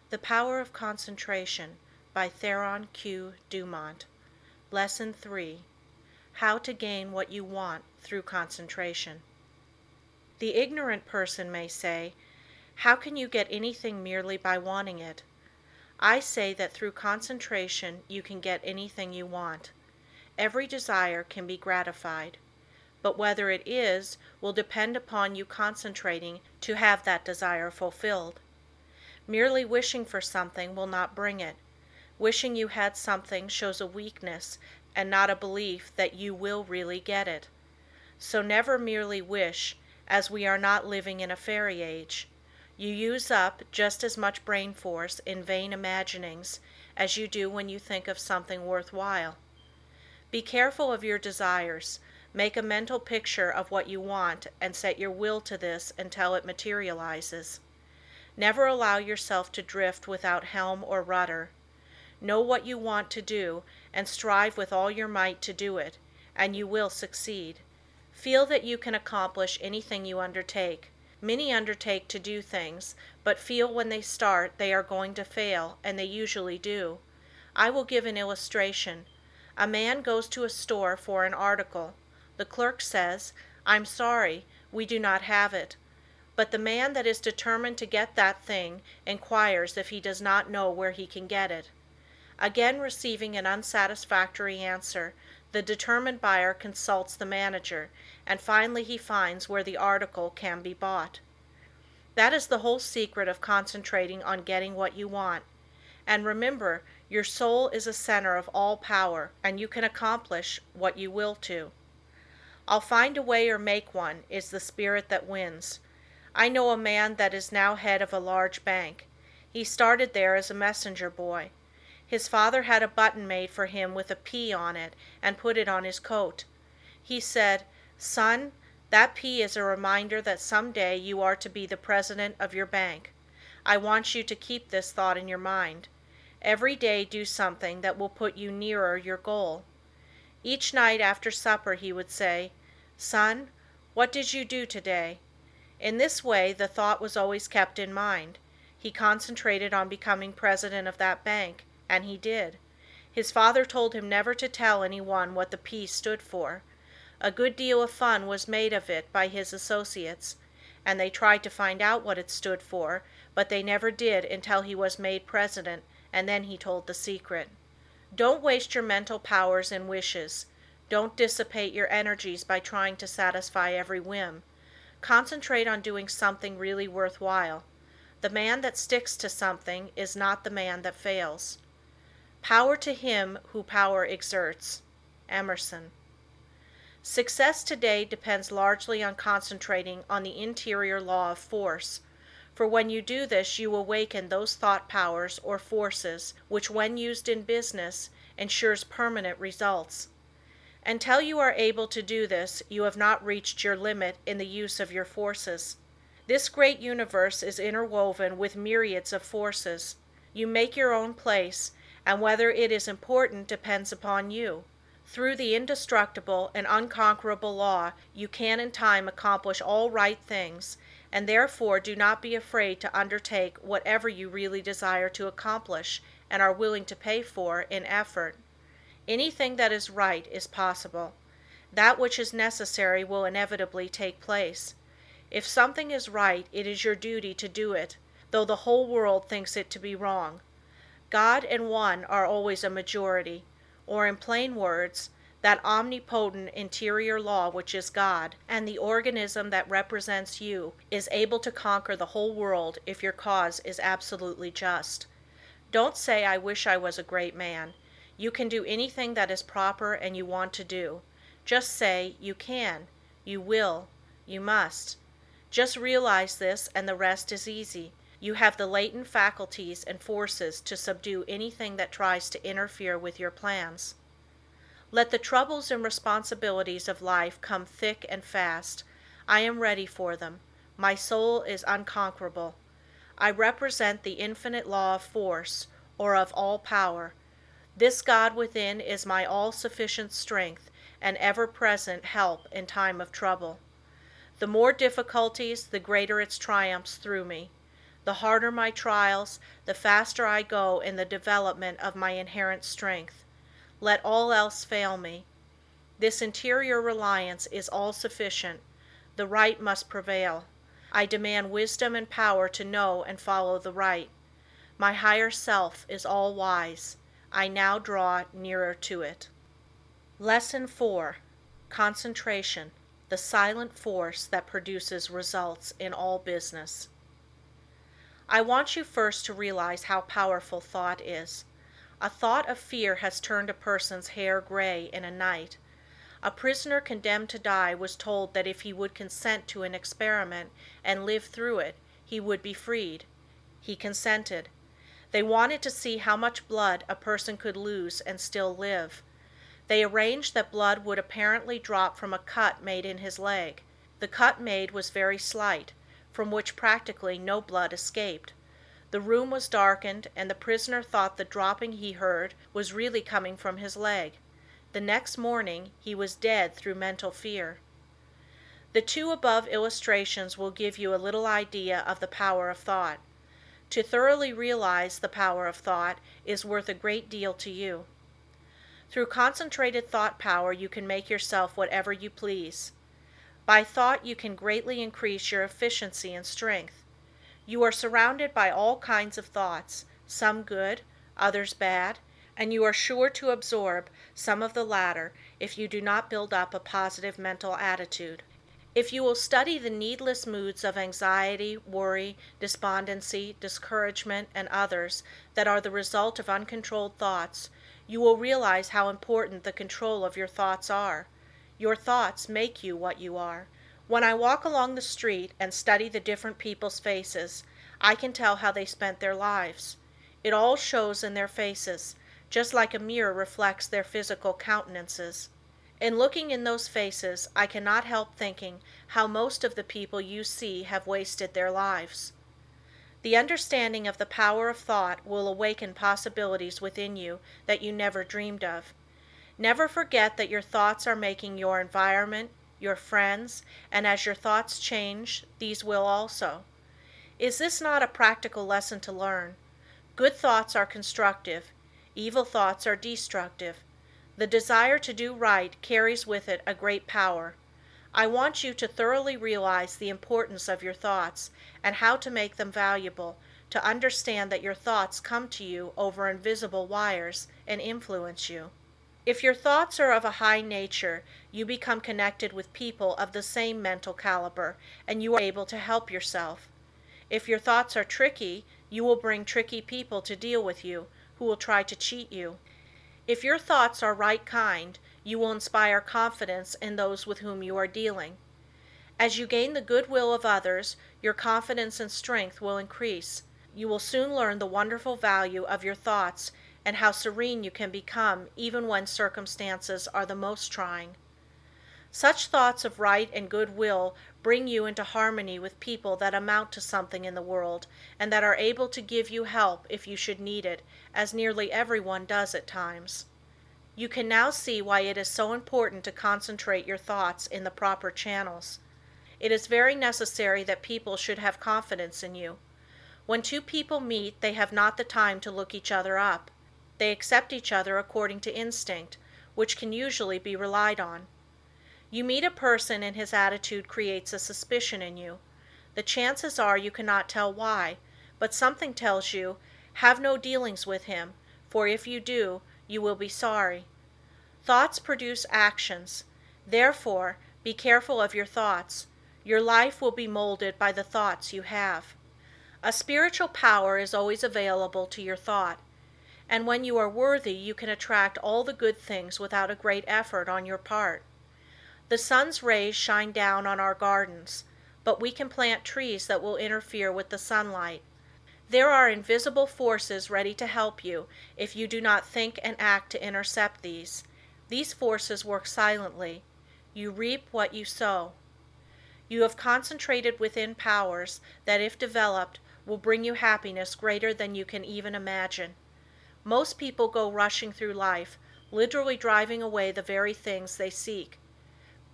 The Power of Concentration by Theron Q. Dumont. Lesson 3. How to Gain What You Want Through Concentration. The ignorant person may say, "How can you get anything merely by wanting it?" I say that through concentration you can get anything you want. Every desire can be gratified. But whether it is will depend upon you concentrating to have that desire fulfilled. Merely wishing for something will not bring it. Wishing you had something shows a weakness and not a belief that you will really get it. So never merely wish, as we are not living in a fairy age. You use up just as much brain force in vain imaginings as you do when you think of something worthwhile. Be careful of your desires. Make a mental picture of what you want and set your will to this until it materializes. Never allow yourself to drift without helm or rudder. Know what you want to do and strive with all your might to do it, and you will succeed. Feel that you can accomplish anything you undertake. Many undertake to do things, but feel when they start they are going to fail, and they usually do. I will give an illustration. A man goes to a store for an article. The clerk says, "I'm sorry, we do not have it." But the man that is determined to get that thing inquires if he does not know where he can get it. Again receiving an unsatisfactory answer, the determined buyer consults the manager, and finally he finds where the article can be bought. That is the whole secret of concentrating on getting what you want. And remember, your soul is a center of all power, and you can accomplish what you will to. "I'll find a way or make one" is the spirit that wins. I know a man that is now head of a large bank. He started there as a messenger boy. His father had a button made for him with a P on it and put it on his coat. He said, "Son, that P is a reminder that someday you are to be the president of your bank. I want you to keep this thought in your mind. Every day do something that will put you nearer your goal." Each night after supper he would say, "Son, what did you do today?" In this way the thought was always kept in mind. He concentrated on becoming president of that bank, and he did. His father told him never to tell anyone what the P stood for. A good deal of fun was made of it by his associates, and they tried to find out what it stood for, but they never did until he was made president, and then he told the secret. Don't waste your mental powers in wishes. Don't dissipate your energies by trying to satisfy every whim. Concentrate on doing something really worthwhile. The man that sticks to something is not the man that fails. Power to him who power exerts. Emerson. Success today depends largely on concentrating on the interior law of force, for when you do this you awaken those thought powers or forces which when used in business ensures permanent results. Until you are able to do this, you have not reached your limit in the use of your forces. This great universe is interwoven with myriads of forces. You make your own place, and whether it is important depends upon you. Through the indestructible and unconquerable law, you can in time accomplish all right things, and therefore do not be afraid to undertake whatever you really desire to accomplish and are willing to pay for in effort. Anything that is right is possible. That which is necessary will inevitably take place. If something is right, it is your duty to do it, though the whole world thinks it to be wrong. God and one are always a majority, or in plain words, that omnipotent interior law which is God, and the organism that represents you, is able to conquer the whole world if your cause is absolutely just. Don't say, "I wish I was a great man." You can do anything that is proper and you want to do. Just say, "You can," "You will," "You must." Just realize this and the rest is easy. You have the latent faculties and forces to subdue anything that tries to interfere with your plans. Let the troubles and responsibilities of life come thick and fast. I am ready for them. My soul is unconquerable. I represent the infinite law of force, or of all power. This God within is my all-sufficient strength and ever-present help in time of trouble. The more difficulties, the greater its triumphs through me. The harder my trials, the faster I go in the development of my inherent strength. Let all else fail me. This interior reliance is all sufficient. The right must prevail. I demand wisdom and power to know and follow the right. My higher self is all wise. I now draw nearer to it. Lesson 4. Concentration, the silent force that produces results in all business. I want you first to realize how powerful thought is. A thought of fear has turned a person's hair gray in a night. A prisoner condemned to die was told that if he would consent to an experiment and live through it, he would be freed. He consented. They wanted to see how much blood a person could lose and still live. They arranged that blood would apparently drop from a cut made in his leg. The cut made was very slight, from which practically no blood escaped. The room was darkened, and the prisoner thought the dropping he heard was really coming from his leg. The next morning he was dead through mental fear. The two above illustrations will give you a little idea of the power of thought. To thoroughly realize the power of thought is worth a great deal to you. Through concentrated thought power you can make yourself whatever you please. By thought you can greatly increase your efficiency and strength. You are surrounded by all kinds of thoughts, some good, others bad, and you are sure to absorb some of the latter if you do not build up a positive mental attitude. If you will study the needless moods of anxiety, worry, despondency, discouragement, and others that are the result of uncontrolled thoughts, you will realize how important the control of your thoughts are. Your thoughts make you what you are. When I walk along the street and study the different people's faces, I can tell how they spent their lives. It all shows in their faces, just like a mirror reflects their physical countenances. In looking in those faces, I cannot help thinking how most of the people you see have wasted their lives. The understanding of the power of thought will awaken possibilities within you that you never dreamed of. Never forget that your thoughts are making your environment, your friends, and as your thoughts change, these will also. Is this not a practical lesson to learn? Good thoughts are constructive. Evil thoughts are destructive. The desire to do right carries with it a great power. I want you to thoroughly realize the importance of your thoughts and how to make them valuable, to understand that your thoughts come to you over invisible wires and influence you. If your thoughts are of a high nature, you become connected with people of the same mental caliber, and you are able to help yourself. If your thoughts are tricky, you will bring tricky people to deal with you, who will try to cheat you. If your thoughts are right kind, you will inspire confidence in those with whom you are dealing. As you gain the goodwill of others, your confidence and strength will increase. You will soon learn the wonderful value of your thoughts and how serene you can become even when circumstances are the most trying. Such thoughts of right and goodwill bring you into harmony with people that amount to something in the world and that are able to give you help if you should need it, as nearly everyone does at times. You can now see why it is so important to concentrate your thoughts in the proper channels. It is very necessary that people should have confidence in you. When two people meet, they have not the time to look each other up. They accept each other according to instinct, which can usually be relied on. You meet a person and his attitude creates a suspicion in you. The chances are you cannot tell why, but something tells you, have no dealings with him, for if you do, you will be sorry. Thoughts produce actions. Therefore, be careful of your thoughts. Your life will be molded by the thoughts you have. A spiritual power is always available to your thought. And when you are worthy, you can attract all the good things without a great effort on your part. The sun's rays shine down on our gardens, but we can plant trees that will interfere with the sunlight. There are invisible forces ready to help you if you do not think and act to intercept these. These forces work silently. You reap what you sow. You have concentrated within powers that, if developed, will bring you happiness greater than you can even imagine. Most people go rushing through life, literally driving away the very things they seek.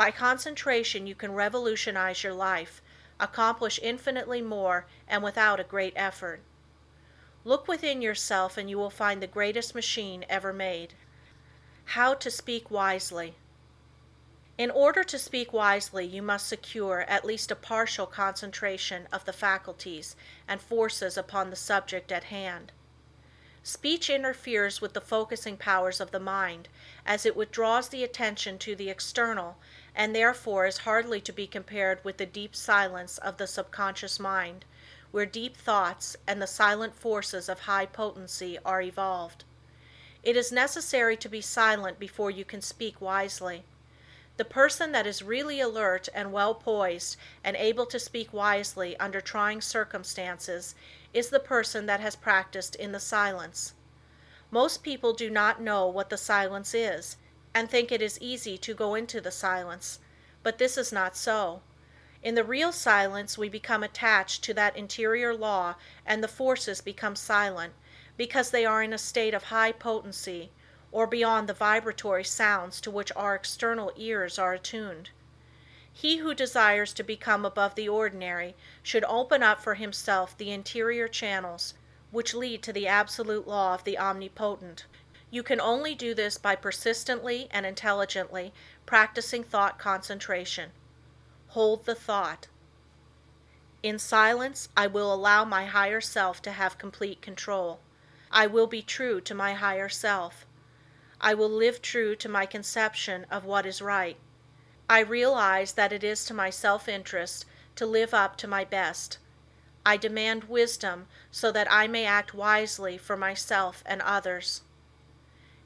By concentration you can revolutionize your life, accomplish infinitely more and without a great effort. Look within yourself and you will find the greatest machine ever made. How to speak wisely. In order to speak wisely, you must secure at least a partial concentration of the faculties and forces upon the subject at hand. Speech interferes with the focusing powers of the mind, as it withdraws the attention to the external, and therefore is hardly to be compared with the deep silence of the subconscious mind, where deep thoughts and the silent forces of high potency are evolved. It is necessary to be silent before you can speak wisely. The person that is really alert and well poised and able to speak wisely under trying circumstances is the person that has practiced in the silence. Most people do not know what the silence is, and think it is easy to go into the silence, but this is not so. In the real silence we become attached to that interior law and the forces become silent, because they are in a state of high potency, or beyond the vibratory sounds to which our external ears are attuned. He who desires to become above the ordinary should open up for himself the interior channels which lead to the absolute law of the omnipotent. You can only do this by persistently and intelligently practicing thought concentration. Hold the thought. In silence, I will allow my higher self to have complete control. I will be true to my higher self. I will live true to my conception of what is right. I realize that it is to my self-interest to live up to my best. I demand wisdom so that I may act wisely for myself and others.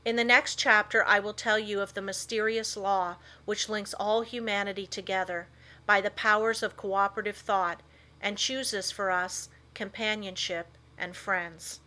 In the next chapter I will tell you of the mysterious law which links all humanity together by the powers of cooperative thought and chooses for us companionship and friends.